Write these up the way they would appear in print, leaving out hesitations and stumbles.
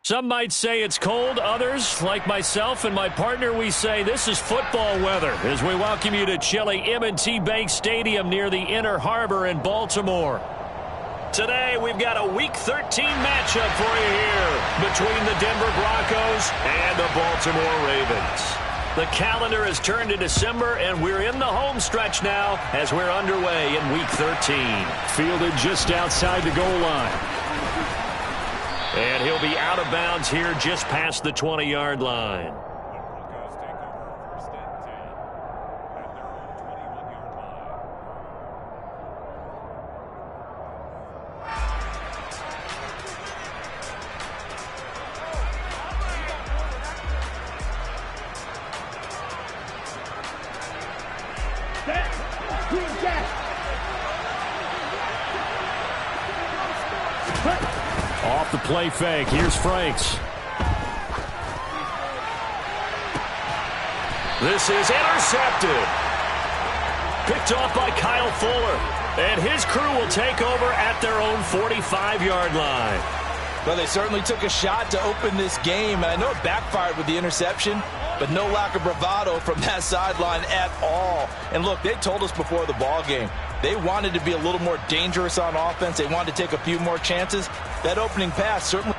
Some might say it's cold. Others, like myself and my partner, we say this is football weather as we welcome you to chilly M&T Bank Stadium near the Inner Harbor in Baltimore. Today, we've got a Week 13 matchup for you here between the Denver Broncos and the Baltimore Ravens. The calendar has turned to December, and we're in the home stretch now as we're underway in Week 13. Fielded just outside the goal line. And he'll be out of bounds here just past the 20-yard line. Off the play fake. Here's Franks. This is intercepted. Picked off by Kyle Fuller. And his crew will take over at their own 45-yard line. Well, they certainly took a shot to open this game, and I know it backfired with the interception, but no lack of bravado from that sideline at all. And look, they told us before the ball game, they wanted to be a little more dangerous on offense. They wanted to take a few more chances. That opening pass certainly...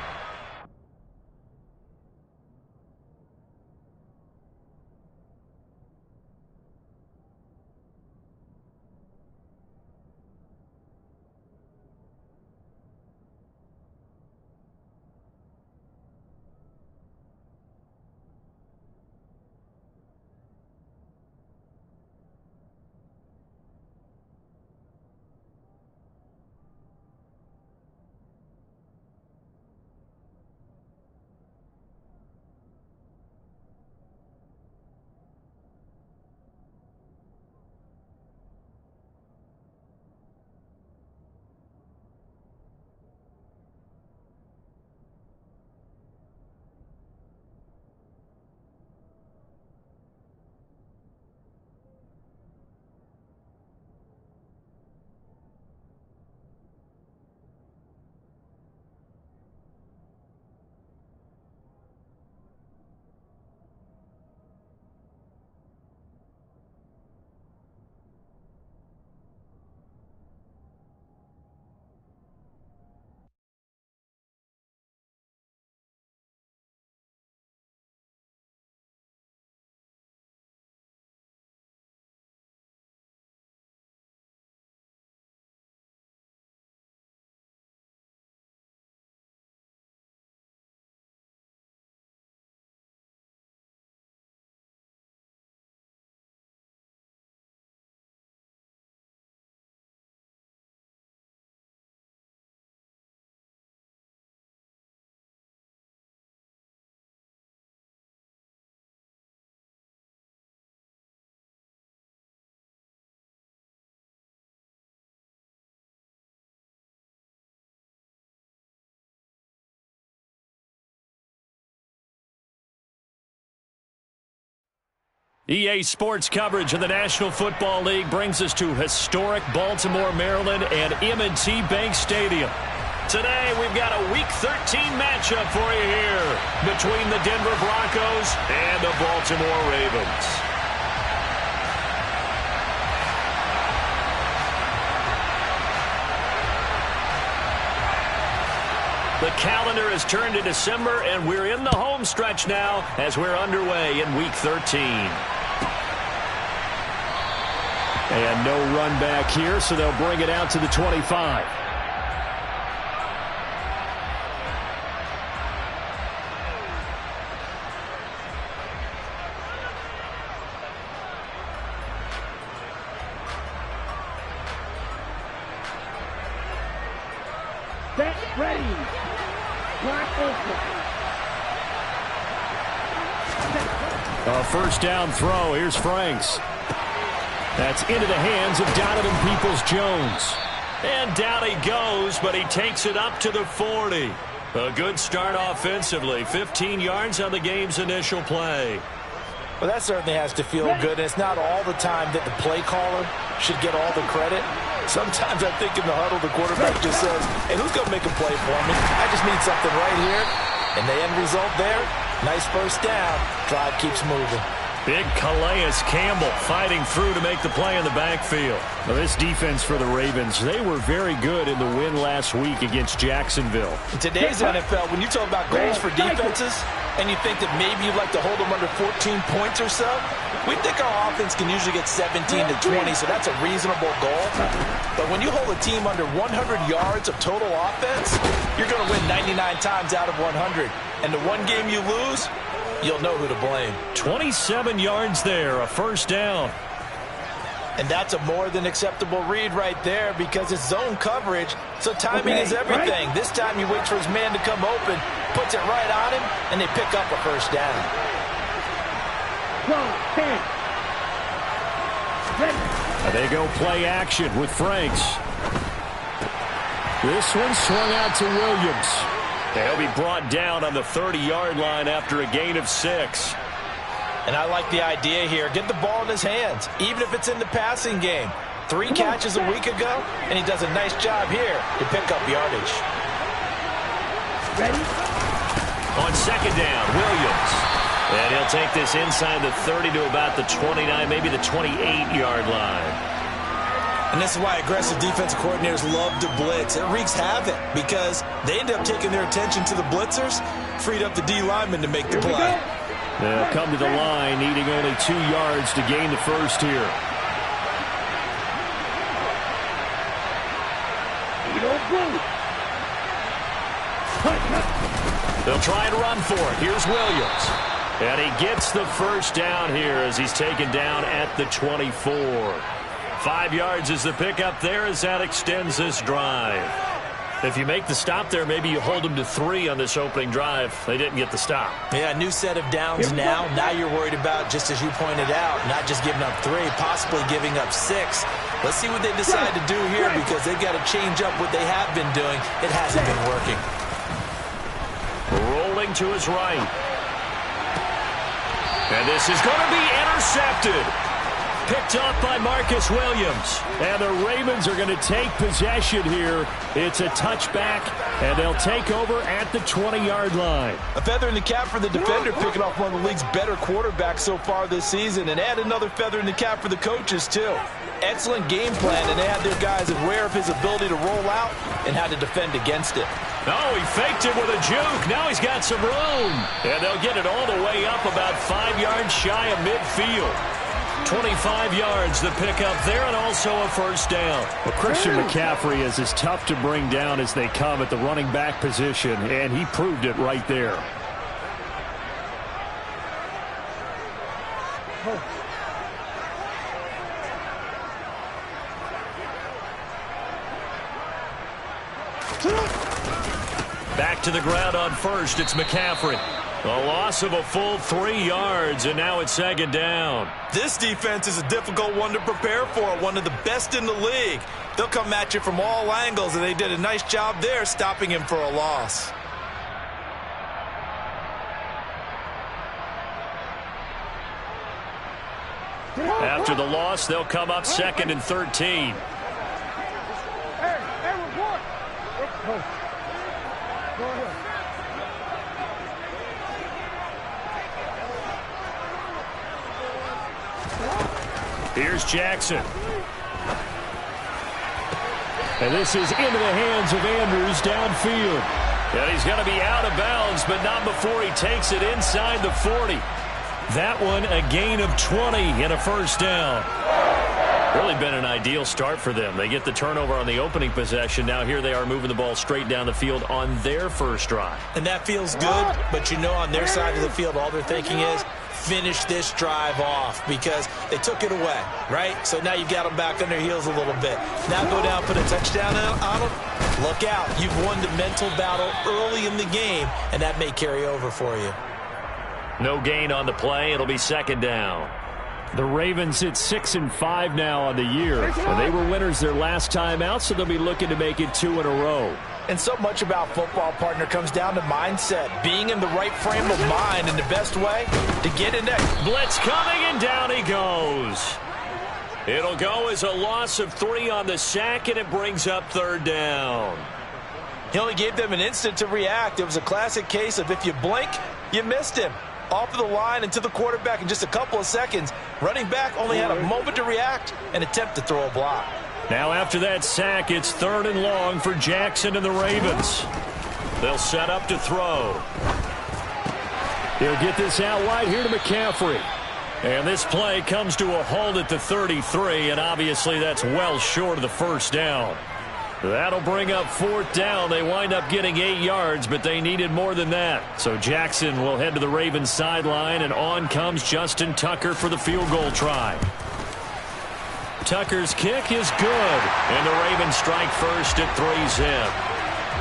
EA Sports coverage of the National Football League brings us to historic Baltimore, Maryland, and M&T Bank Stadium. Today, we've got a Week 13 matchup for you here between the Denver Broncos and the Baltimore Ravens. The calendar has turned to December, and we're in the home stretch now as we're underway in Week 13. And no run back here, so they'll bring it out to the 25. Set, ready. Clock open. A first down throw. Here's Franks. That's into the hands of Donovan Peoples-Jones. And down he goes, but he takes it up to the 40. A good start offensively. 15 yards on the game's initial play. Well, that certainly has to feel good. And it's not all the time that the play caller should get all the credit. Sometimes I think in the huddle, the quarterback just says, hey, who's going to make a play for me? I just need something right here. And the end result there, nice first down. Drive keeps moving. Big Calais Campbell fighting through to make the play in the backfield. Well, this defense for the Ravens, they were very good in the win last week against Jacksonville. In today's NFL, when you talk about goals for defenses, and you think that maybe you'd like to hold them under 14 points or so, we think our offense can usually get 17 to 20, so that's a reasonable goal. But when you hold a team under 100 yards of total offense, you're going to win 99 times out of 100. And the one game you lose, you'll know who to blame. 27 yards there, a first down. And that's a more than acceptable read right there because it's zone coverage, so timing is everything. This time he waits for his man to come open, puts it right on him, and they pick up a first down. They go play action with Franks. This one swung out to Williams. They'll be brought down on the 30-yard line after a gain of 6. And I like the idea here. Get the ball in his hands, even if it's in the passing game. 3 catches a week ago, and he does a nice job here to pick up yardage. Ready? On second down, Williams. And he'll take this inside the 30 to about the 29, maybe the 28-yard line. And this is why aggressive defensive coordinators love to blitz. It wreaks havoc because they end up taking their attention to the blitzers, freed up the D lineman to make the play. They'll come to the line, needing only 2 yards to gain the first here. They'll try and run for it. Here's Williams. And he gets the first down here as he's taken down at the 24. 5 yards is the pickup there as that extends this drive. If you make the stop there, maybe you hold them to 3 on this opening drive. They didn't get the stop. Yeah, new set of downs now. Now you're worried about, just as you pointed out, not just giving up 3, possibly giving up 6. Let's see what they decide to do here because they've got to change up what they have been doing. It hasn't been working. Rolling to his right. And this is going to be intercepted. Picked up by Marcus Williams. And the Ravens are going to take possession here. It's a touchback, and they'll take over at the 20-yard line. A feather in the cap for the defender, picking off one of the league's better quarterbacks so far this season, and add another feather in the cap for the coaches, too. Excellent game plan, and they had their guys aware of his ability to roll out and how to defend against it. Oh, he faked it with a juke. Now he's got some room. And they'll get it all the way up about 5 yards shy of midfield. 25 yards the pickup there, and also a first down. Well, Christian McCaffrey is as tough to bring down as they come at the running back position, and he proved it right there. Back to the ground on first. It's McCaffrey. A loss of a full 3 yards, and now it's second down. This defense is a difficult one to prepare for, one of the best in the league. They'll come at you from all angles, and they did a nice job there stopping him for a loss. After the loss, they'll come up 2nd and 13. Here's Jackson. And this is into the hands of Andrews downfield. And he's going to be out of bounds, but not before he takes it inside the 40. That one a gain of 20 and a first down. Really been an ideal start for them. They get the turnover on the opening possession. Now here they are moving the ball straight down the field on their first drive. And that feels good, but you know on their side of the field all they're thinking is finish this drive off because they took it away, right? So now you've got them back on their heels a little bit. Now go down, put a touchdown on them. Look out. You've won the mental battle early in the game, and that may carry over for you. No gain on the play. It'll be second down. The Ravens at 6-5 now on the year. Well, they were winners their last time out, so they'll be looking to make it 2 in a row. And so much about football, partner, comes down to mindset. Being in the right frame of mind, and the best way to get in that. Blitz coming, and down he goes. It'll go as a loss of 3 on the sack, and it brings up third down. He only gave them an instant to react. It was a classic case of if you blink, you missed him. Off of the line and to the quarterback in just a couple of seconds. Running back only had a moment to react and attempt to throw a block. Now after that sack, it's 3rd and long for Jackson and the Ravens. They'll set up to throw. He'll get this out wide here to McCaffrey. And this play comes to a halt at the 33, and obviously that's well short of the first down. That'll bring up 4th down. They wind up getting 8 yards, but they needed more than that. So Jackson will head to the Ravens sideline, and on comes Justin Tucker for the field goal try. Tucker's kick is good, and the Ravens strike first at 3's in.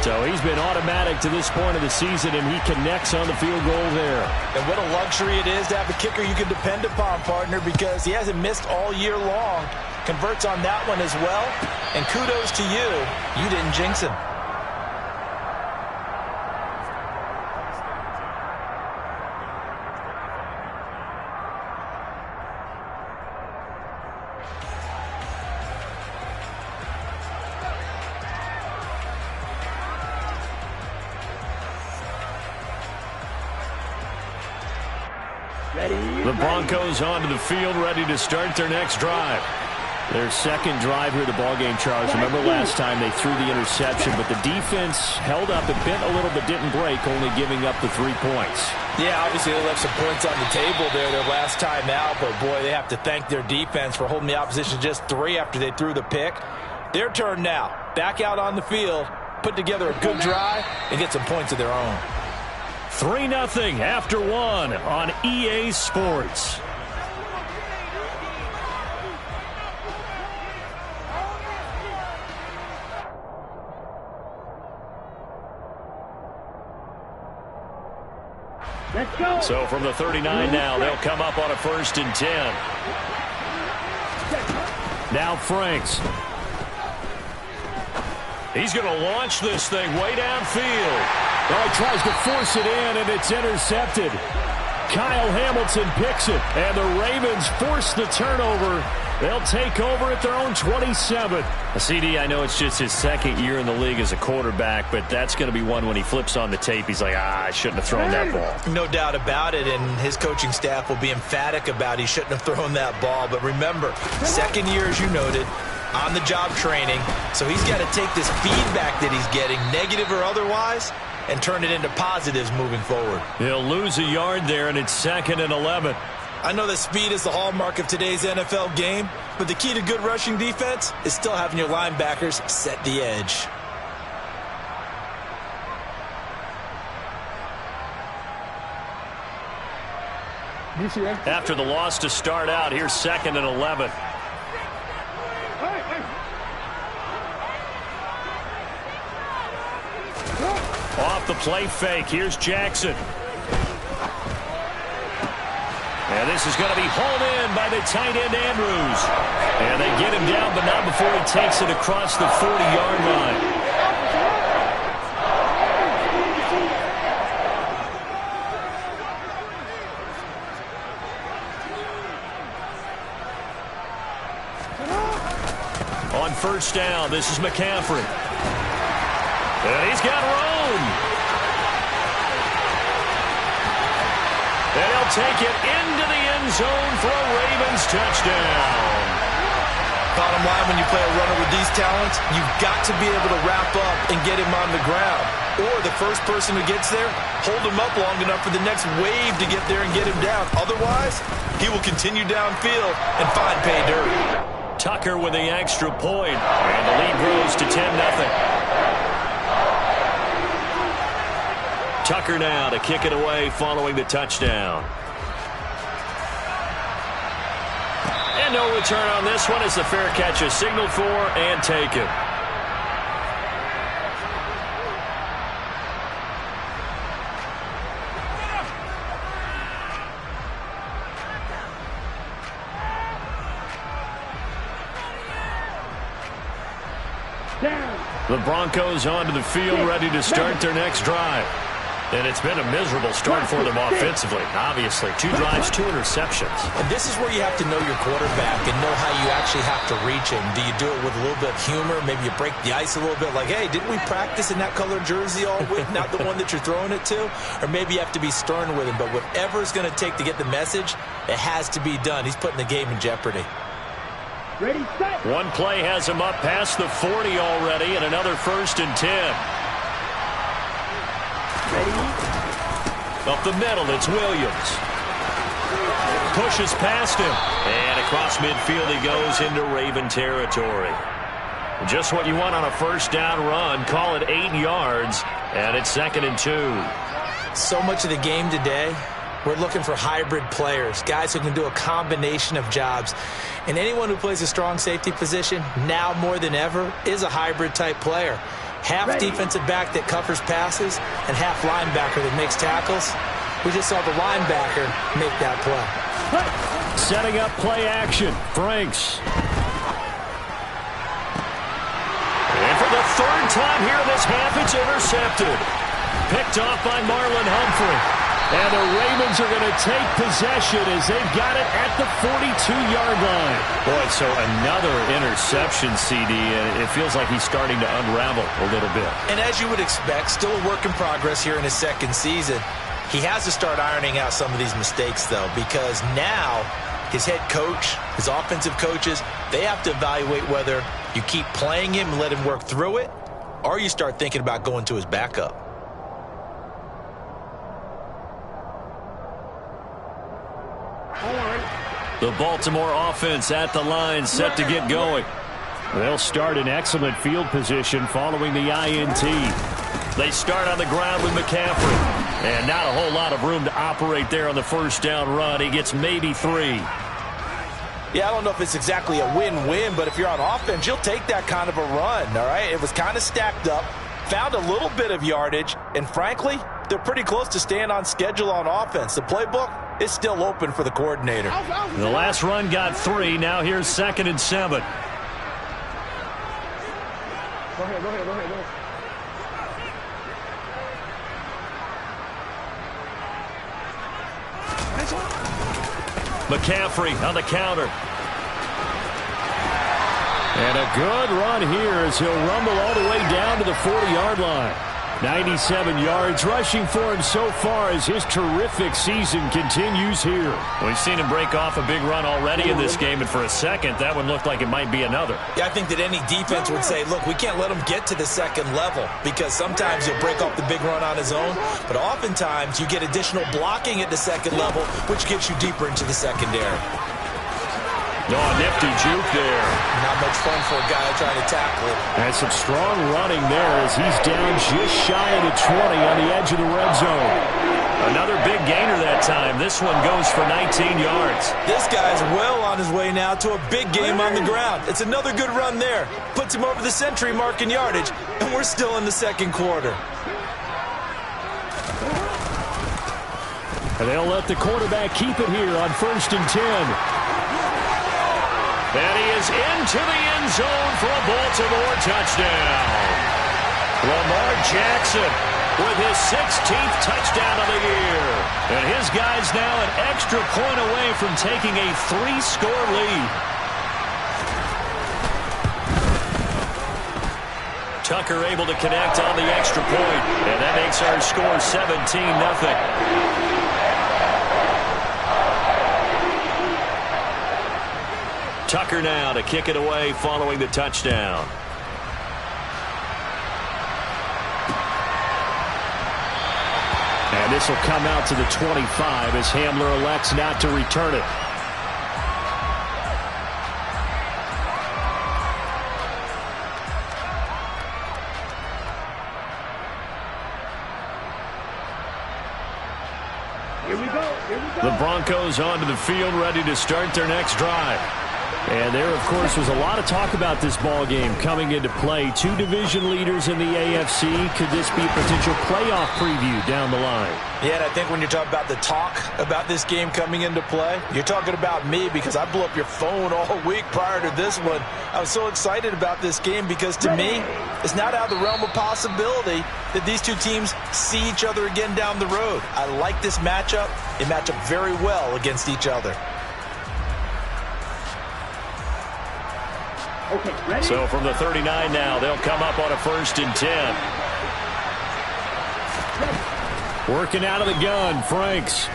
So he's been automatic to this point of the season, and he connects on the field goal there. And what a luxury it is to have a kicker you can depend upon, partner, because he hasn't missed all year long. Converts on that one as well. And kudos to you. You didn't jinx him. The Broncos onto the field, ready to start their next drive. Their second drive here of the ballgame, Charles. Remember last time they threw the interception, but the defense held up. It bent a little but didn't break, only giving up the 3 points. Yeah, obviously they left some points on the table there their last time out, but boy, they have to thank their defense for holding the opposition just 3 after they threw the pick. Their turn now. Back out on the field, put together a good drive, and get some points of their own. 3-0 after 1 on EA Sports. Let's go. So from the 39 now, they'll come up on a 1st and 10. Now Franks. He's going to launch this thing way downfield. Oh, he tries to force it in, and it's intercepted. Kyle Hamilton picks it, and the Ravens force the turnover. They'll take over at their own 27. CD, I know it's just his 2nd year in the league as a quarterback, but that's going to be one when he flips on the tape. He's like, I shouldn't have thrown that ball. No doubt about it, and his coaching staff will be emphatic about he shouldn't have thrown that ball. But remember, 2nd year, as you noted, on-the-job training, so he's got to take this feedback that he's getting, negative or otherwise, and turn it into positives moving forward. He'll lose a yard there, and it's 2nd and 11. I know that speed is the hallmark of today's NFL game, but the key to good rushing defense is still having your linebackers set the edge. After the loss to start out, here's 2nd and 11. Off the play fake, here's Jackson. And this is going to be hauled in by the tight end, Andrews. And they get him down, but not before he takes it across the 40-yard line. On 1st down, this is McCaffrey. And he's got room. And he'll take it into the end zone for a Ravens touchdown. Bottom line, when you play a runner with these talents, you've got to be able to wrap up and get him on the ground. Or the first person who gets there, hold him up long enough for the next wave to get there and get him down. Otherwise, he will continue downfield and find pay dirt. Tucker with the extra point, and the lead grows to 10-0. Tucker now to kick it away following the touchdown. And no return on this one as the fair catch is signaled for and taken. The Broncos onto the field ready to start their next drive. And it's been a miserable start for them offensively, obviously. 2 drives, 2 interceptions. And this is where you have to know your quarterback and know how you actually have to reach him. Do you do it with a little bit of humor? Maybe you break the ice a little bit like, hey, didn't we practice in that color jersey all week, not the one that you're throwing it to? Or maybe you have to be stern with him. But whatever it's going to take to get the message, it has to be done. He's putting the game in jeopardy. Ready, set. One play has him up past the 40 already, and another 1st and 10. Ready. Up the middle, it's Williams. Pushes past him. And across midfield he goes into Raven territory. Just what you want on a 1st down run. Call it 8 yards, and it's 2nd and 2. So much of the game today, we're looking for hybrid players, guys who can do a combination of jobs. And anyone who plays a strong safety position, now more than ever, is a hybrid type player. Half defensive back that covers passes and half linebacker that makes tackles. We just saw the linebacker make that play. Setting up play action. Franks. And for the 3rd time here in this half, it's intercepted. Picked off by Marlon Humphrey. And the Ravens are going to take possession as they've got it at the 42-yard line. Boy, so another interception, CD, and it feels like he's starting to unravel a little bit. And as you would expect, still a work in progress here in his 2nd season. He has to start ironing out some of these mistakes, though, because now his head coach, his offensive coaches, they have to evaluate whether you keep playing him and let him work through it, or you start thinking about going to his backup. The Baltimore offense at the line, set to get going. They'll start in excellent field position following the INT. They start on the ground with McCaffrey. And not a whole lot of room to operate there on the 1st down run. He gets maybe 3. Yeah, I don't know if it's exactly a win-win, but if you're on offense, you'll take that kind of a run, all right? It was kind of stacked up, found a little bit of yardage, and frankly, they're pretty close to staying on schedule on offense. The playbook is still open for the coordinator. The last run got 3. Now here's 2nd and 7. Go ahead. McCaffrey on the counter. And a good run here as he'll rumble all the way down to the 40-yard line. 97 yards rushing for him so far as his terrific season continues here. We've seen him break off a big run already in this game, and for a second, that one looked like it might be another. Yeah, I think that any defense would say, look, we can't let him get to the 2nd level because sometimes he'll break off the big run on his own, but oftentimes you get additional blocking at the 2nd level, which gets you deeper into the secondary. Oh, nifty juke there. Not much fun for a guy trying to tackle it. And some strong running there as he's down just shy of the 20 on the edge of the red zone. Another big gainer that time. This one goes for 19 yards. This guy's well on his way now to a big game on the ground. It's another good run there. Puts him over the century mark in yardage, and we're still in the 2nd quarter. And they'll let the quarterback keep it here on 1st and 10. And he is into the end zone for a Baltimore touchdown. Lamar Jackson with his 16th touchdown of the year. And his guy's now an extra point away from taking a 3-score lead. Tucker able to connect on the extra point. And that makes our score 17-0. Tucker now to kick it away following the touchdown. And this will come out to the 25 as Hamler elects not to return it. Here we go. The Broncos onto the field ready to start their next drive. And there, of course, was a lot of talk about this ball game coming into play. Two division leaders in the AFC. Could this be a potential playoff preview down the line? Yeah, and I think when you're talking about the talk about this game coming into play, you're talking about me because I blew up your phone all week prior to this one. I was so excited about this game because to me, it's not out of the realm of possibility that these two teams see each other again down the road. I like this matchup. They match up very well against each other. Okay, ready? So from the 39 now, they'll come up on a 1st and 10. Working out of the gun, Franks.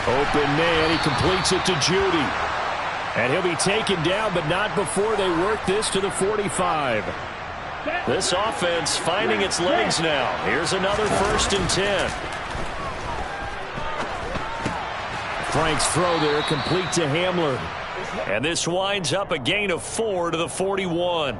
Open man, he completes it to Judy. And he'll be taken down, but not before they work this to the 45. This offense finding its legs now. Here's another 1st and 10. Franks' throw there, complete to Hamler. And this winds up a gain of 4 to the 41.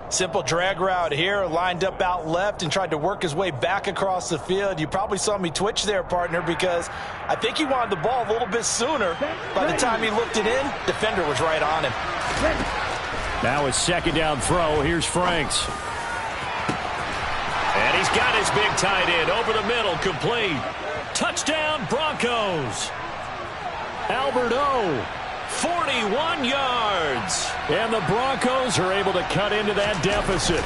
Simple drag route here, lined up out left and tried to work his way back across the field. You probably saw me twitch there, partner, because I think he wanted the ball a little bit sooner. By the time he looked it in, defender was right on him. Now his 2nd down throw. Here's Franks. And he's got his big tight end over the middle, complete. Touchdown, Broncos. Albert O. 41 yards. And the Broncos are able to cut into that deficit.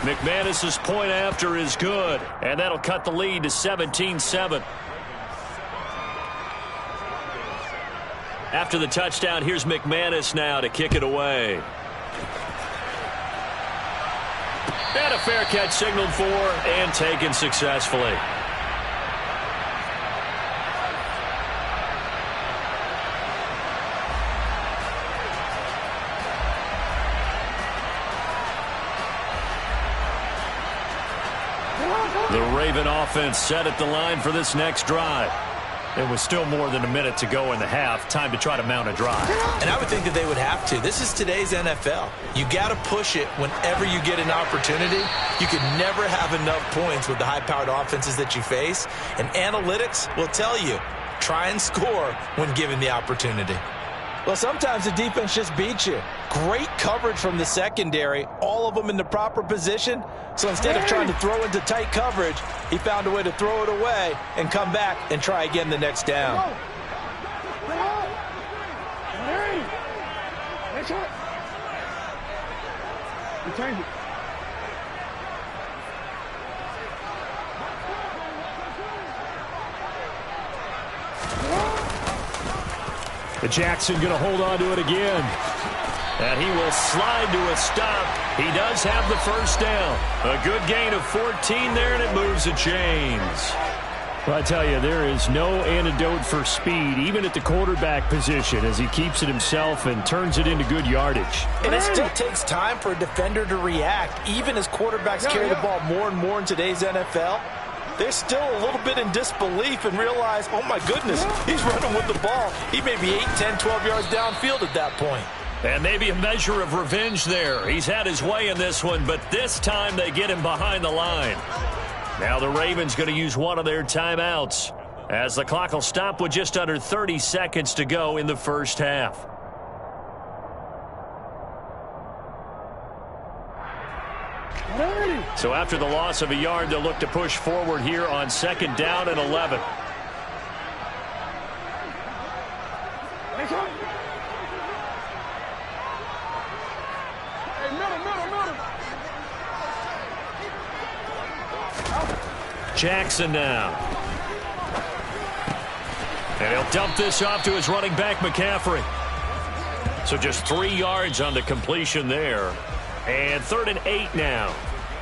McManus's point after is good. And that'll cut the lead to 17-7. After the touchdown, here's McManus now to kick it away. And a fair catch signaled for and taken successfully. The Raven offense set at the line for this next drive. There was still more than a minute to go in the half. Time to try to mount a drive. And I would think that they would have to. This is today's NFL. You got to push it whenever you get an opportunity. You can never have enough points with the high-powered offenses that you face. And analytics will tell you, try and score when given the opportunity. Well, sometimes the defense just beats you. Great coverage from the secondary, all of them in the proper position. So instead of trying to throw into tight coverage, he found a way to throw it away and come back and try again the next down. Jackson going to hold on to it again. And he will slide to a stop. He does have the 1st down. A good gain of 14 there, and it moves the chains. Well, I tell you, there is no antidote for speed, even at the quarterback position, as he keeps it himself and turns it into good yardage. And it still takes time for a defender to react, even as quarterbacks carry the ball more and more in today's NFL. They're still a little bit in disbelief and realize, oh, my goodness, he's running with the ball. He may be 8, 10, 12 yards downfield at that point. And maybe a measure of revenge there. He's had his way in this one, but this time they get him behind the line. Now the Ravens going to use one of their timeouts as the clock will stop with just under 30 seconds to go in the first half. So after the loss of a yard, they'll look to push forward here on 2nd down and 11. Jackson now. And he'll dump this off to his running back, McCaffrey. So just 3 yards on the completion there. And 3rd and 8 now.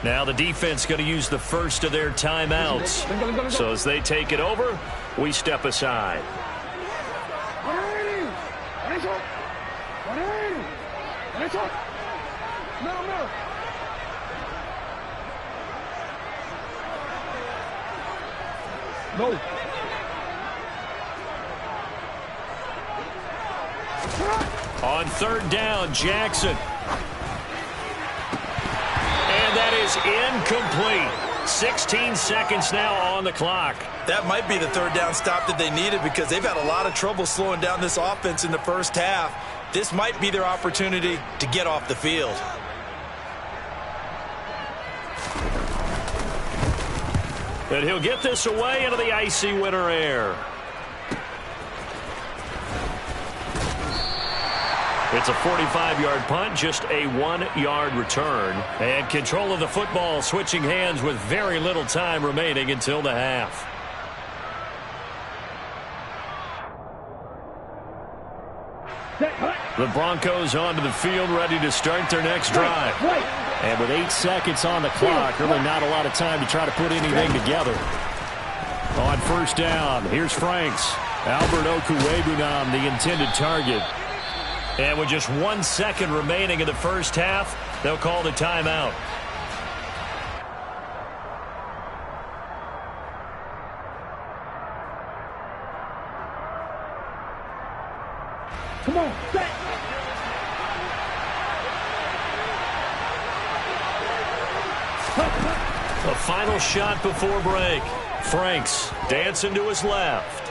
Now the defense going to use the first of their timeouts. So as they take it over, we step aside. No. On 3rd down, Jackson. And that is incomplete. 16 seconds now on the clock. That might be the third down stop that they needed because they've had a lot of trouble slowing down this offense in the first half. This might be their opportunity to get off the field. And he'll get this away into the icy winter air. It's a 45-yard punt, just a 1-yard return. And control of the football switching hands with very little time remaining until the half. The Broncos onto the field, ready to start their next drive. And with 8 seconds on the clock, really not a lot of time to try to put anything together. On first down, here's Franks. Albert Okwuegbunam, the intended target. And with just 1 second remaining in the first half, they'll call the timeout. Come on, set. A final shot before break. Franks dancing to his left.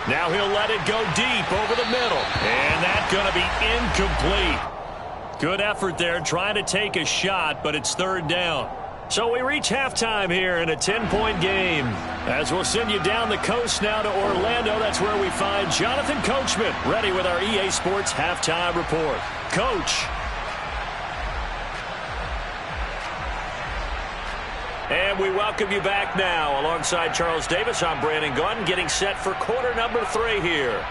Now he'll let it go deep over the middle. And that's going to be incomplete. Good effort there trying to take a shot, but it's third down. So we reach halftime here in a 10-point game. As we'll send you down the coast now to Orlando, that's where we find Jonathan Coachman ready with our EA Sports Halftime Report. Coach. And we welcome you back now. Alongside Charles Davis, I'm Brandon Gunn, getting set for quarter number 3 here.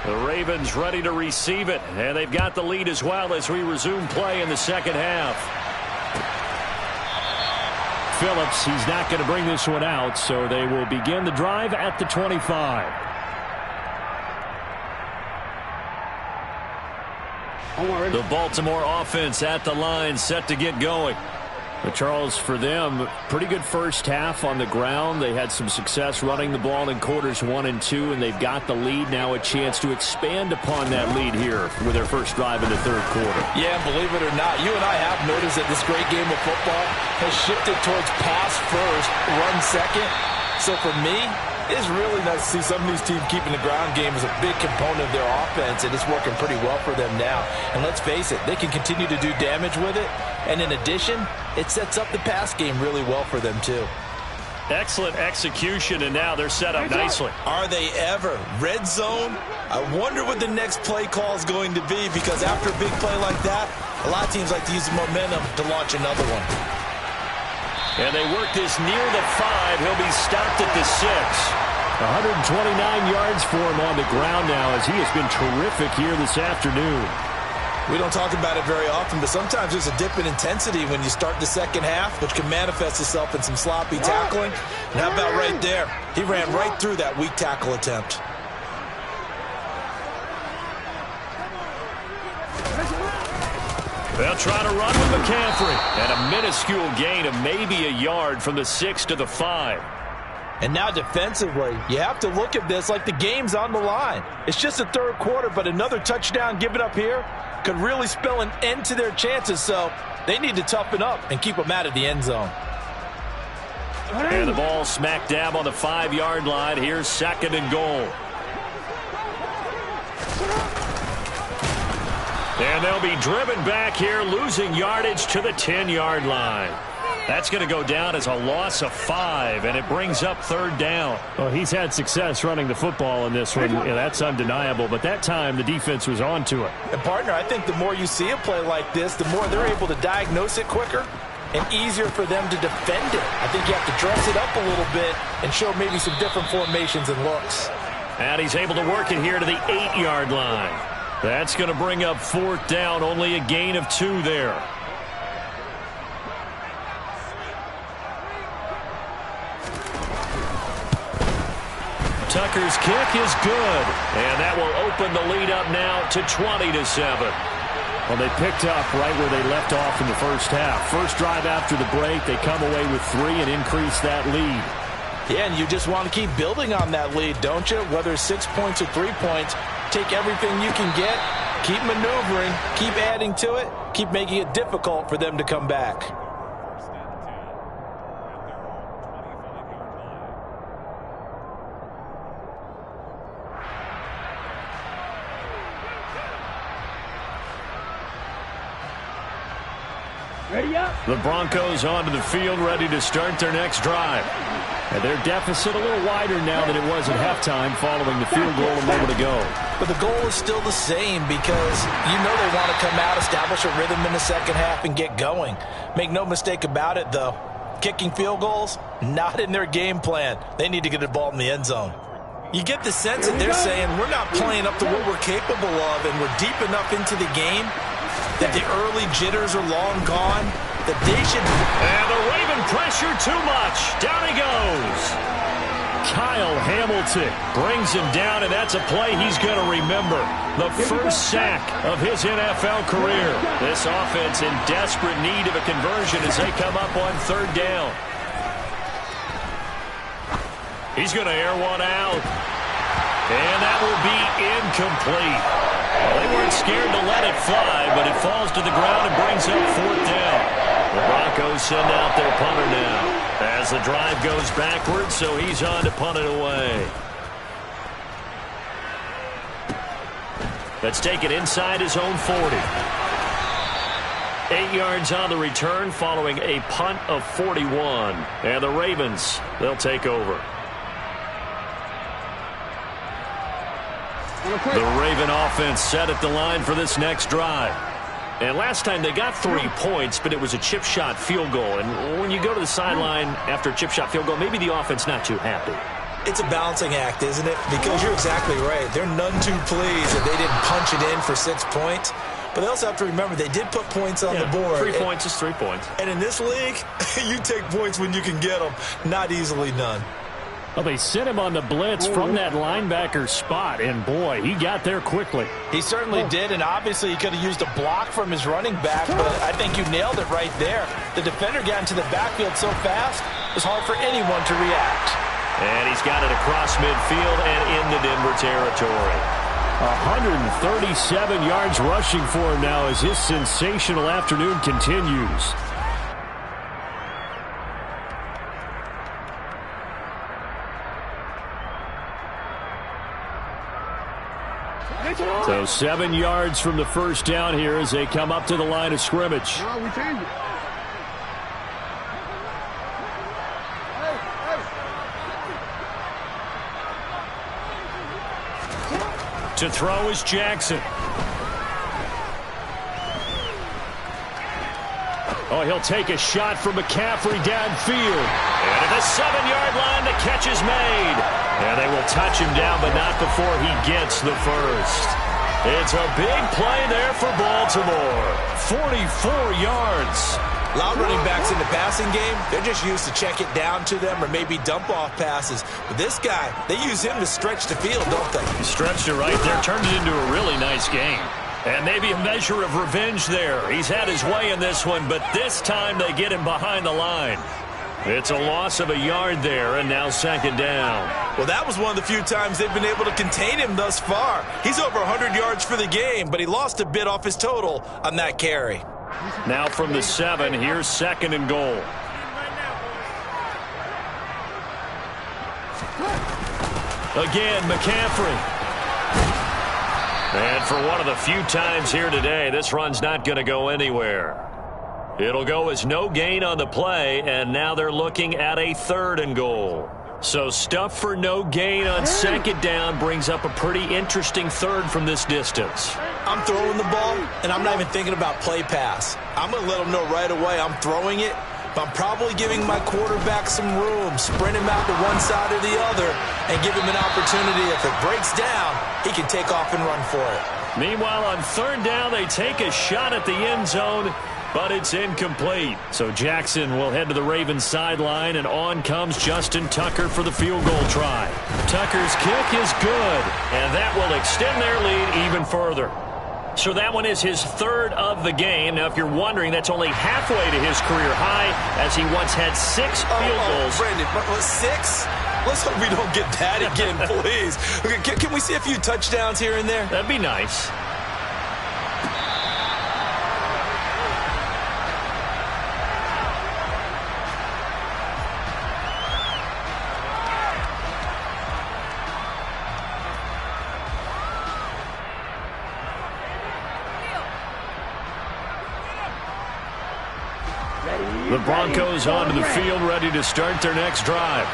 The Ravens ready to receive it, and they've got the lead as well as we resume play in the second half. Phillips, he's not going to bring this one out, so they will begin the drive at the 25. The Baltimore offense at the line, set to get going. But Charles, for them, pretty good first half on the ground. They had some success running the ball in quarters 1 and 2, and they've got the lead now, a chance to expand upon that lead here with their first drive in the third quarter. Yeah, believe it or not, you and I have noticed that this great game of football has shifted towards pass first, run second. So for me, it's really nice to see some of these teams keeping the ground game as a big component of their offense, and it's working pretty well for them now. And let's face it, they can continue to do damage with it. And in addition, it sets up the pass game really well for them, too. Excellent execution, and now they're set up nicely. Are they ever? Red zone? I wonder what the next play call is going to be, because after a big play like that, a lot of teams like to use the momentum to launch another one. And they work this near the 5. He'll be stopped at the 6. 129 yards for him on the ground now, as he has been terrific here this afternoon. We don't talk about it very often, but sometimes there's a dip in intensity when you start the second half, which can manifest itself in some sloppy tackling. And how about right there? He ran right through that weak tackle attempt. They'll try to run with McCaffrey. And a minuscule gain of maybe a yard from the 6 to the 5. And now defensively, you have to look at this like the game's on the line. It's just the third quarter, but another touchdown given up here could really spell an end to their chances. So they need to toughen up and keep them out of the end zone. And the ball smack dab on the 5-yard line. Here's second and goal. And they'll be driven back here, losing yardage to the 10-yard line. That's going to go down as a loss of 5, and it brings up third down. Well, he's had success running the football in this one. Yeah, that's undeniable, but that time the defense was on to it. And, partner, I think the more you see a play like this, the more they're able to diagnose it quicker and easier for them to defend it. I think you have to dress it up a little bit and show maybe some different formations and looks. And he's able to work it here to the 8-yard line. That's going to bring up fourth down, only a gain of 2 there. Tucker's kick is good, and that will open the lead up now to 20-7. Well, they picked up right where they left off in the first half. First drive after the break, they come away with 3 and increase that lead. Yeah, and you just want to keep building on that lead, don't you? Whether it's 6 points or 3 points, take everything you can get, keep maneuvering, keep adding to it, keep making it difficult for them to come back. Ready up. The Broncos onto the field, ready to start their next drive. And their deficit a little wider now than it was at halftime following the field goal a moment ago. But the goal is still the same because you know they want to come out, establish a rhythm in the second half, and get going. Make no mistake about it, though. Kicking field goals, not in their game plan. They need to get the ball in the end zone. You get the sense that they're saying we're not playing up to what we're capable of, and we're deep enough into the game that the early jitters are long gone, that they should... And the Raven pressure too much. Down he goes. Kyle Hamilton brings him down, and that's a play he's going to remember. The first sack of his NFL career. This offense in desperate need of a conversion as they come up on third down. He's going to air one out. And that will be incomplete. Well, they weren't scared to let it fly, but it falls to the ground and brings up fourth down. The Broncos send out their punter now as the drive goes backwards, so he's on to punt it away. Let's take it inside his own 40. 8 yards on the return following a punt of 41. And the Ravens, they'll take over. The Raven offense set at the line for this next drive. And last time they got 3 points, but it was a chip shot field goal. And when you go to the sideline after a chip shot field goal, maybe the offense not too happy. It's a balancing act, isn't it? Because you're exactly right. They're none too pleased that they didn't punch it in for 6 points. But they also have to remember they did put points on the board. 3 points is 3 points. And in this league, you take points when you can get them. Not easily none. Well, they sent him on the blitz from that linebacker spot, and boy, he got there quickly. He certainly did, and obviously he could have used a block from his running back, but I think you nailed it right there. The defender got into the backfield so fast, it was hard for anyone to react. And he's got it across midfield and into Denver territory. 137 yards rushing for him now as his sensational afternoon continues. So 7 yards from the first down here as they come up to the line of scrimmage. No, we change it. To throw is Jackson. Oh, he'll take a shot from McCaffrey downfield. And at the 7-yard line, the catch is made. And they will touch him down, but not before he gets the first. It's a big play there for Baltimore. 44 yards. A lot of running backs in the passing game, they're just used to check it down to them or maybe dump off passes. But this guy, they use him to stretch the field, don't they? He stretched it right there, turned it into a really nice game. And maybe a measure of revenge there. He's had his way in this one, but this time they get him behind the line. It's a loss of a yard there, and now second down. Well, that was one of the few times they've been able to contain him thus far. He's over 100 yards for the game, but he lost a bit off his total on that carry. Now from the 7, here's second and goal. Again, McCaffrey. And for one of the few times here today, this run's not going to go anywhere. It'll go as no gain on the play, and now they're looking at a third and goal. So stuff for no gain on second down brings up a pretty interesting third from this distance. I'm throwing the ball, and I'm not even thinking about play pass. I'm going to let them know right away I'm throwing it, but I'm probably giving my quarterback some room, sprint him out to one side or the other, and give him an opportunity. If it breaks down, he can take off and run for it. Meanwhile, on third down, they take a shot at the end zone, but it's incomplete. So Jackson will head to the Ravens sideline, and on comes Justin Tucker for the field goal try. Tucker's kick is good, and that will extend their lead even further. So that one is his third of the game. Now, if you're wondering, that's only halfway to his career high, as he once had 6 field goals. Brandon, but 6? Let's hope we don't get that again, please. Okay, can we see a few touchdowns here and there? That'd be nice. The Broncos onto the field, ready to start their next drive.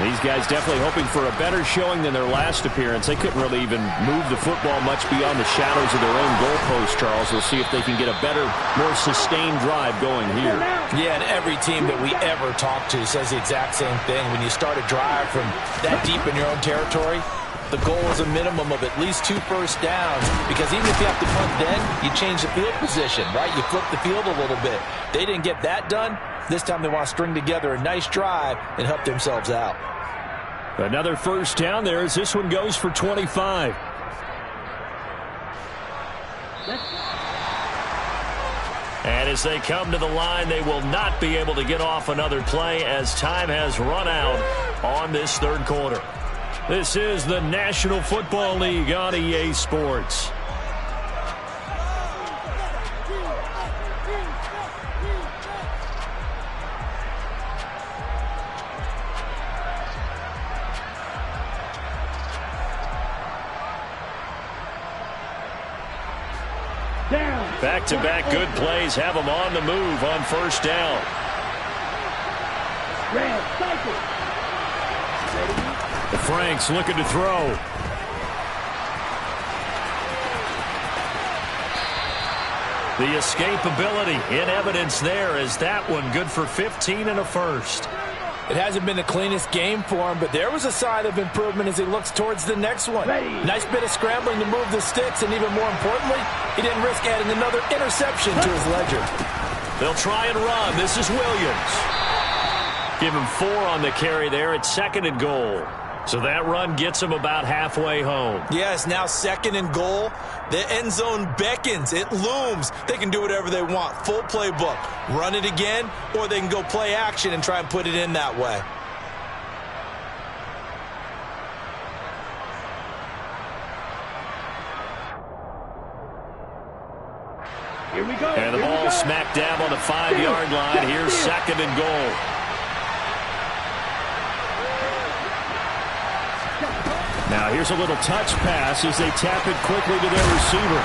These guys definitely hoping for a better showing than their last appearance. They couldn't really even move the football much beyond the shadows of their own goalpost, Charles. We'll see if they can get a better, more sustained drive going here. Yeah, and every team that we ever talk to says the exact same thing. When you start a drive from that deep in your own territory, the goal is a minimum of at least 2 first downs, because even if you have to punt then, you change the field position, right? You flip the field a little bit. They didn't get that done. This time they want to string together a nice drive and help themselves out. Another first down there as this one goes for 25. And as they come to the line, they will not be able to get off another play as time has run out on this third quarter. This is the National Football League on EA Sports. Back-to-back good plays have them on the move on first down. The Franks looking to throw. The escapability in evidence there as that one good for 15 and a first. It hasn't been the cleanest game for him, but there was a sign of improvement as he looks towards the next one. Nice bit of scrambling to move the sticks, and even more importantly, he didn't risk adding another interception to his ledger. They'll try and run. This is Williams. Give him 4 on the carry there at 2nd and goal. So that run gets him about halfway home. Yes, now 2nd and goal. The end zone beckons. It looms. They can do whatever they want. Full playbook. Run it again, or they can go play action and try and put it in that way. Here we go. And the ball smack dab on the 5-yard line. Here's 2nd and goal. Now here's a little touch pass as they tap it quickly to their receiver.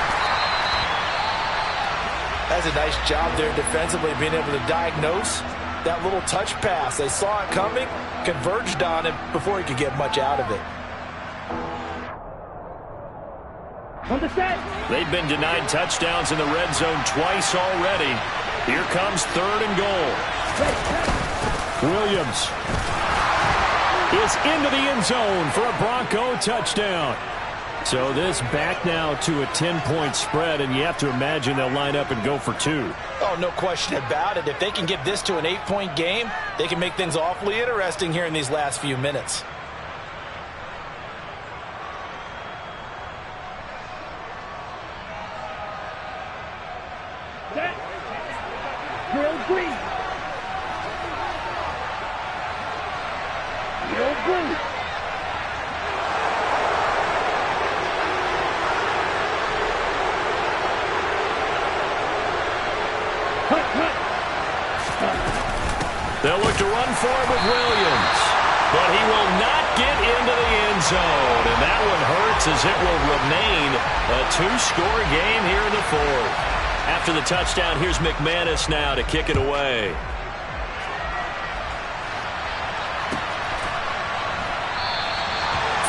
That's a nice job there defensively, being able to diagnose that little touch pass. They saw it coming, converged on it before he could get much out of it. On the set. They've been denied touchdowns in the red zone twice already. Here comes 3rd and goal. Williams is into the end zone for a Bronco touchdown. So this back now to a 10-point spread, and you have to imagine they'll line up and go for 2. Oh, no question about it. If they can get this to an 8-point game, they can make things awfully interesting here in these last few minutes. Drill green. Drill green. They'll look to run for it with Williams. But he will not get into the end zone. And that one hurts as it will remain a 2-score game here in the 4th. After the touchdown, here's McManus now to kick it away.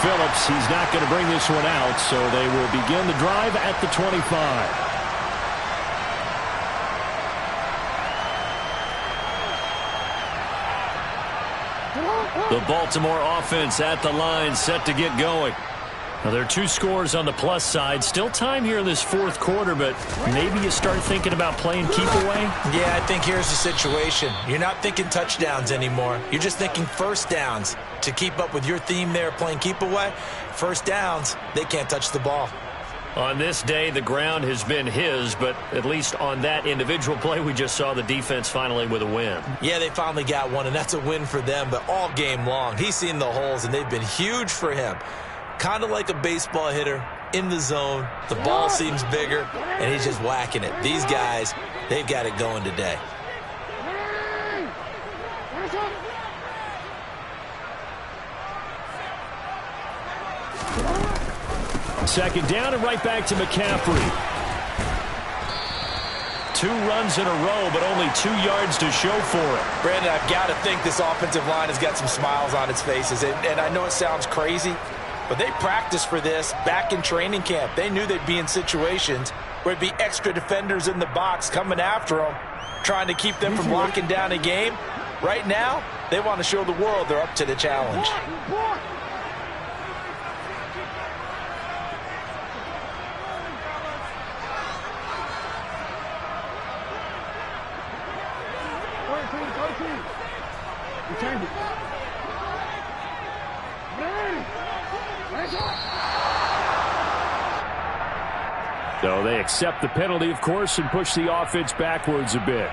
Phillips, he's not going to bring this one out, so they will begin the drive at the 25. The Baltimore offense at the line, set to get going. Now, there are 2 scores on the plus side. Still time here in this 4th quarter, but maybe you start thinking about playing keep away? Yeah, I think here's the situation. You're not thinking touchdowns anymore. You're just thinking first downs. To keep up with your theme there, playing keep away, first downs, they can't touch the ball. On this day, the ground has been his, but at least on that individual play, we just saw the defense finally with a win. Yeah, they finally got one, and that's a win for them, but all game long, he's seen the holes, and they've been huge for him. Kind of like a baseball hitter in the zone. The ball seems bigger, and he's just whacking it. These guys, they've got it going today. Second down and right back to McCaffrey. 2 runs in a row, but only 2 yards to show for it. Brandon, I've got to think this offensive line has got some smiles on its faces. And I know it sounds crazy, but they practiced for this back in training camp. They knew they'd be in situations where there'd be extra defenders in the box coming after them, trying to keep them from locking down a game. Right now, they want to show the world they're up to the challenge. So they accept the penalty, of course, and push the offense backwards a bit.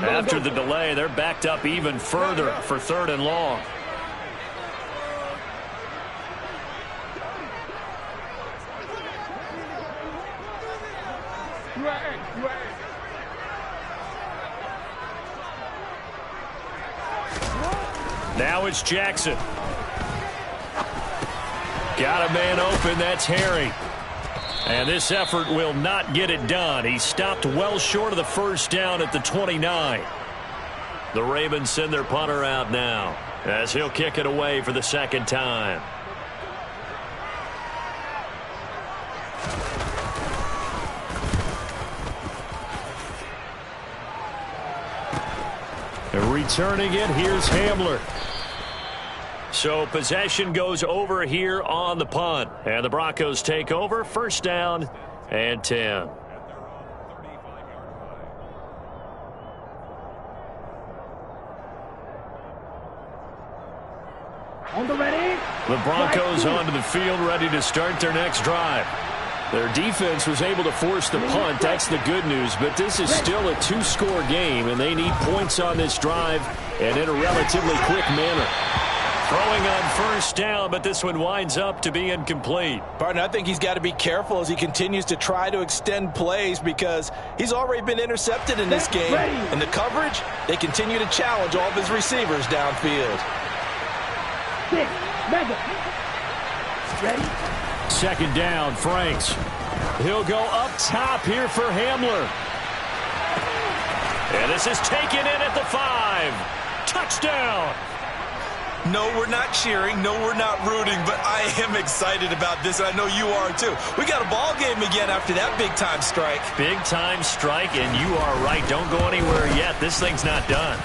After the delay, they're backed up even further for 3rd and long. Now it's Jackson. Got a man open. That's Harry. And this effort will not get it done. He stopped well short of the first down at the 29. The Ravens send their punter out now as he'll kick it away for the 2nd time. And returning it, here's Hamler. So possession goes over here on the punt. And the Broncos take over. 1st down and 10. On the ready. The Broncos onto the field, ready to start their next drive. Their defense was able to force the punt. That's the good news. But this is still a 2-score game, and they need points on this drive and in a relatively quick manner. Throwing on 1st down, but this one winds up to be incomplete. Partner, I think he's got to be careful as he continues to try to extend plays because he's already been intercepted in this game. In the coverage, they continue to challenge all of his receivers downfield. Ready? 2nd down, Franks. He'll go up top here for Hamler. And this is taken in at the 5. Touchdown. No, we're not cheering. No, we're not rooting, but I am excited about this, and I know you are too. We got a ball game again after that big-time strike. Big-time strike, and you are right. Don't go anywhere yet. This thing's not done.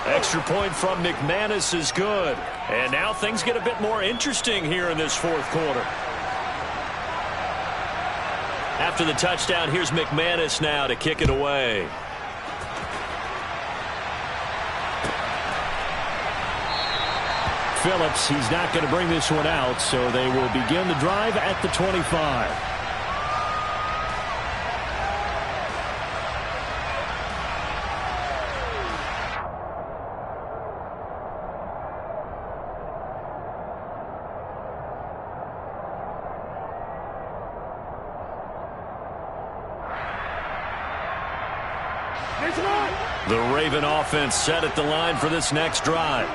Extra point from McManus is good. And now things get a bit more interesting here in this 4th quarter. After the touchdown, here's McManus now to kick it away. Phillips, he's not going to bring this one out, so they will begin the drive at the 25. The Raven offense set at the line for this next drive.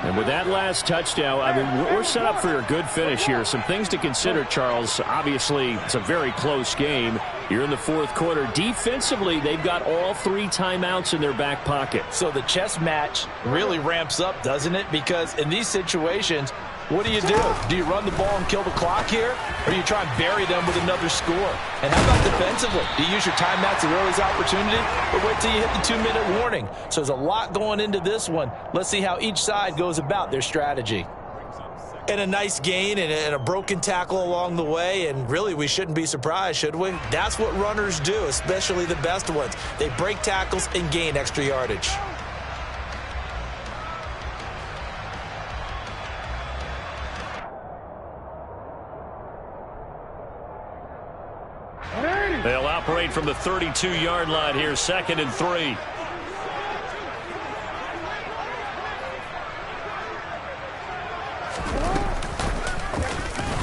And with that last touchdown, I mean, we're set up for a good finish here. Some things to consider, Charles. Obviously, it's a very close game. You're in the 4th quarter. Defensively, they've got all 3 timeouts in their back pocket. So the chess match really ramps up, doesn't it? Because in these situations, what do? Do you run the ball and kill the clock here? Or do you try and bury them with another score? And how about defensively? Do you use your timeouts at early's opportunity? Or wait till you hit the 2-minute warning? So there's a lot going into this one. Let's see how each side goes about their strategy. And a nice gain and a broken tackle along the way, and really we shouldn't be surprised, should we? That's what runners do, especially the best ones. They break tackles and gain extra yardage. They'll operate from the 32-yard line here, 2nd and 3.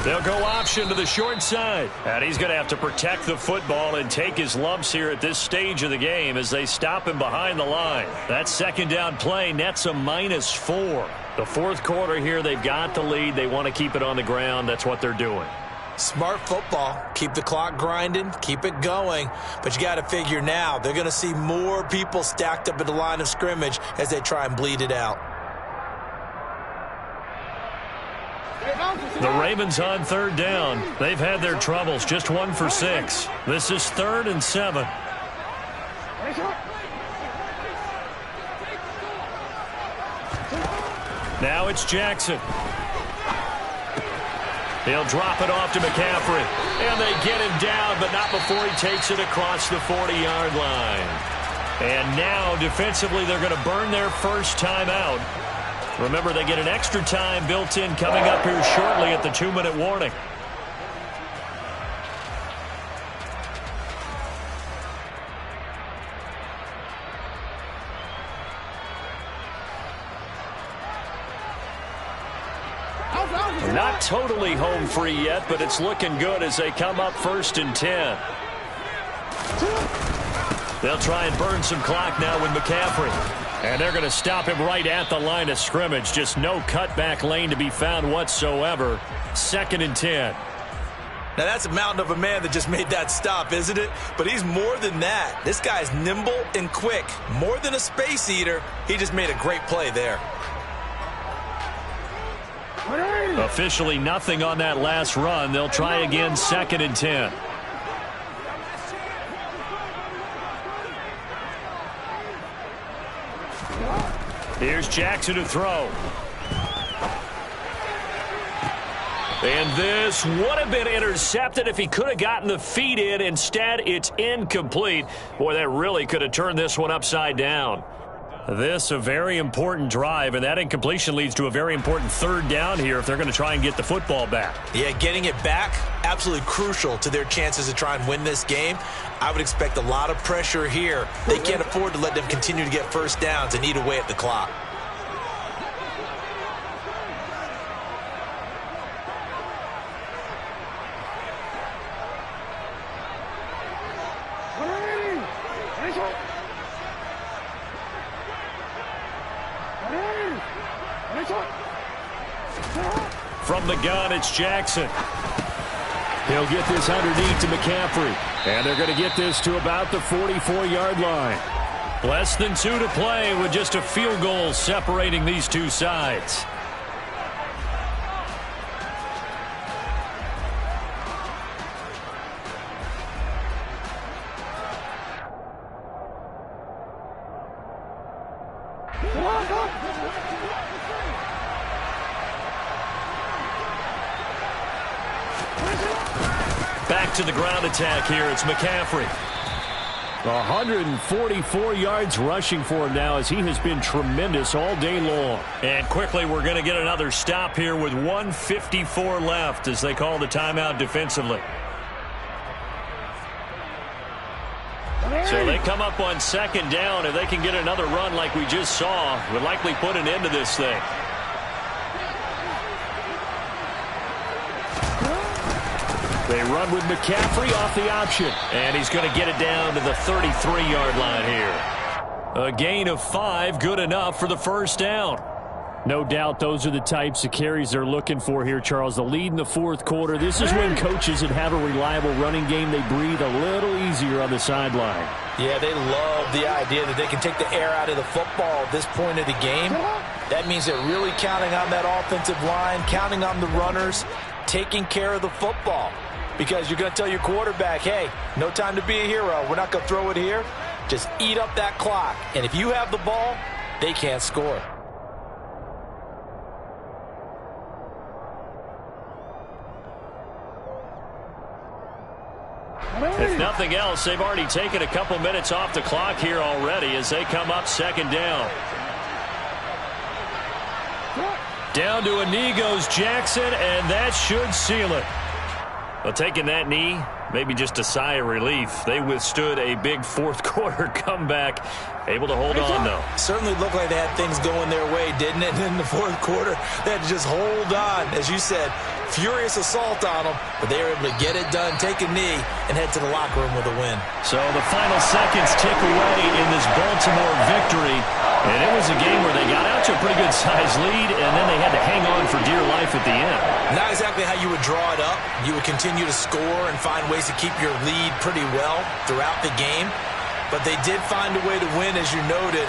They'll go option to the short side. And he's going to have to protect the football and take his lumps here at this stage of the game as they stop him behind the line. That 2nd down play nets a -4. The 4th quarter here, they've got the lead. They want to keep it on the ground. That's what they're doing. Smart football. Keep the clock grinding. Keep it going. But you got to figure now, they're going to see more people stacked up at the line of scrimmage as they try and bleed it out. The Ravens on 3rd down. They've had their troubles. Just 1 for 6. This is 3rd and 7. Now it's Jackson. He'll drop it off to McCaffrey. And they get him down, but not before he takes it across the 40-yard line. And now, defensively, they're going to burn their first time out. Remember, they get an extra time built in coming up here shortly at the 2-minute warning. Not totally home free yet, but it's looking good as they come up 1st and 10. They'll try and burn some clock now with McCaffrey. And they're going to stop him right at the line of scrimmage. Just no cutback lane to be found whatsoever. 2nd and 10. Now, that's a mountain of a man that just made that stop, isn't it? But he's more than that. This guy's nimble and quick. More than a space eater. He just made a great play there. Officially nothing on that last run. They'll try again, 2nd and 10. Here's Jackson to throw. And this would have been intercepted if he could have gotten the feet in. Instead, it's incomplete. Boy, that really could have turned this one upside down. This a very important drive, and that incompletion leads to a very important 3rd down here if they're going to try and get the football back. Yeah, getting it back, absolutely crucial to their chances to try and win this game. I would expect a lot of pressure here. They can't afford to let them continue to get first downs and eat away at the clock. From the gun, it's Jackson. He'll get this underneath to McCaffrey. And they're going to get this to about the 44-yard line. Less than 2 to play with just a field goal separating these two sides. Back to the ground attack here. It's McCaffrey. 144 yards rushing for him now as he has been tremendous all day long. And quickly we're going to get another stop here with 1:54 left as they call the timeout defensively. So they come up on 2nd down. If they can get another run like we just saw, would likely put an end to this thing. They run with McCaffrey off the option. And he's going to get it down to the 33-yard line here. A gain of 5, good enough for the 1st down. No doubt those are the types of carries they're looking for here, Charles. The lead in the 4th quarter. This is when coaches that have a reliable running game, they breathe a little easier on the sideline. Yeah, they love the idea that they can take the air out of the football at this point of the game. That means they're really counting on that offensive line, counting on the runners, taking care of the football. Because you're going to tell your quarterback, hey, no time to be a hero. We're not going to throw it here. Just eat up that clock. And if you have the ball, they can't score. If nothing else, they've already taken a couple minutes off the clock here already as they come up second down. Down to a knee goes Jackson, and that should seal it. Well, taking that knee, maybe just a sigh of relief. They withstood a big fourth-quarter comeback. Able to hold on, though. Certainly looked like they had things going their way, didn't it? In the fourth quarter, they had to just hold on. As you said, furious assault on them, but they were able to get it done, take a knee, and head to the locker room with a win. So the final seconds tick away in this Baltimore victory. And it was a game where they got out to a pretty good-sized lead, and then they had to hang on for dear life at the end. Not exactly how you would draw it up. You would continue to score and find ways to keep your lead pretty well throughout the game. But they did find a way to win, as you noted.